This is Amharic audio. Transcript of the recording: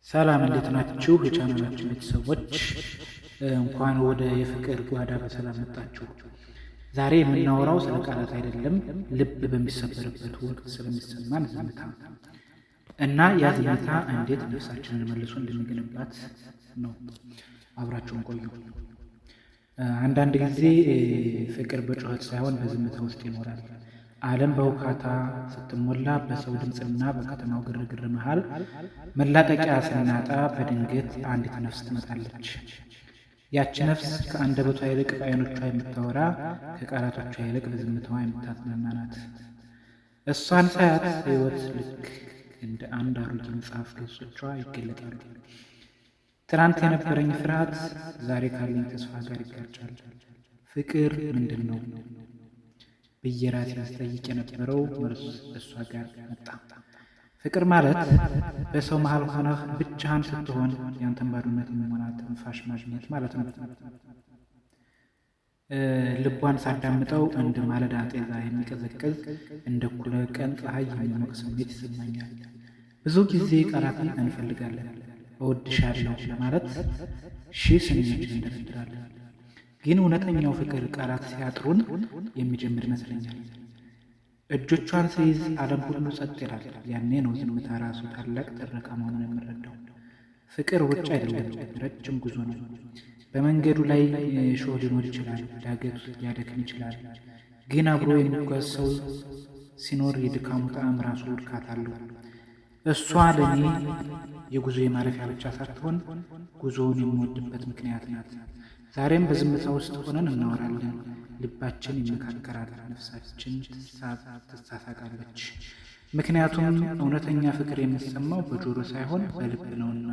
ሰላም እንዴት ናችሁ? የቻናላችን ቤተሰቦች እንኳን ወደ የፍቅር ጓዳ በሰላም መጣችሁ። ዛሬ የምናወራው ስለ ቃላት አይደለም፣ ልብ በሚሰበርበት ወቅት ስለሚሰማን ዝምታ እና ያ ዝምታ እንዴት ነፍሳችንን መልሶ እንደሚገነባት ነው። አብራችሁን ቆዩ። አንዳንድ ጊዜ ፍቅር በጩኸት ሳይሆን በዝምታ ውስጥ ይኖራል። ዓለም በውካታ ስትሞላ በሰው ድምፅና በከተማው ግርግር መሃል መላቀቂያ ስናጣ በድንገት አንዲት ነፍስ ትመጣለች። ያቺ ነፍስ ከአንደበቷ ይልቅ በዓይኖቿ የምታወራ፣ ከቃላቶቿ ይልቅ በዝምታዋ የምታጽናና ናት። እሷን ሳያት ሕይወት ልክ እንደ አንድ አሮጌ መጽሐፍ ገጾቿ ይገለጣሉ። ትናንት የነበረኝ ፍርሃት ዛሬ ካለኝ ተስፋ ጋር ይጋጫል። ፍቅር ምንድን ነው ብዬ ራሴን ስጠይቅ የነበረው መልስ እሷ ጋር መጣ። ፍቅር ማለት በሰው መሃል ሆነህ ብቻህን ስትሆን ያንተን ባዶነት የሚሞላ ትንፋሽ ማግኘት ማለት ነው። ልቧን ሳዳምጠው እንደ ማለዳ ጤዛ የሚቀዘቅዝ እንደ እኩለ ቀን ፀሐይ የሚሞቅ ስሜት ይሰማኛል። ብዙ ጊዜ ቃላትን እንፈልጋለን። እወድሻለሁ ለማለት ሺህ ስንኞችን እንደረድራለን። ግን እውነተኛው ፍቅር ቃላት ሲያጥሩን የሚጀምር ይመስለኛል። እጆቿን ስይዝ ዓለም ሁሉ ጸጥ ይላል። ያኔ ነው ዝምታ ራሱ ታላቅ ትረካ መሆኑን የምረዳው። ፍቅር ሩጫ አይደለም፣ ረጅም ጉዞ ነው። በመንገዱ ላይ ሾህ ሊኖር ይችላል፣ ዳገት ሊያደክም ይችላል። ግን አብሮ የሚጓዝ ሰው ሲኖር የድካሙ ጣዕም ራሱ እርካታ አለው። እሷ ለእኔ የጉዞ የማረፊያ ብቻ ሳትሆን ጉዞውን የምወድበት ምክንያት ናት። ዛሬም በዝምታ ውስጥ ሆነን እናወራለን። ልባችን ይመካከራል፣ ነፍሳችን ትሳሳቃለች። ምክንያቱም እውነተኛ ፍቅር የሚሰማው በጆሮ ሳይሆን በልብ ነውና።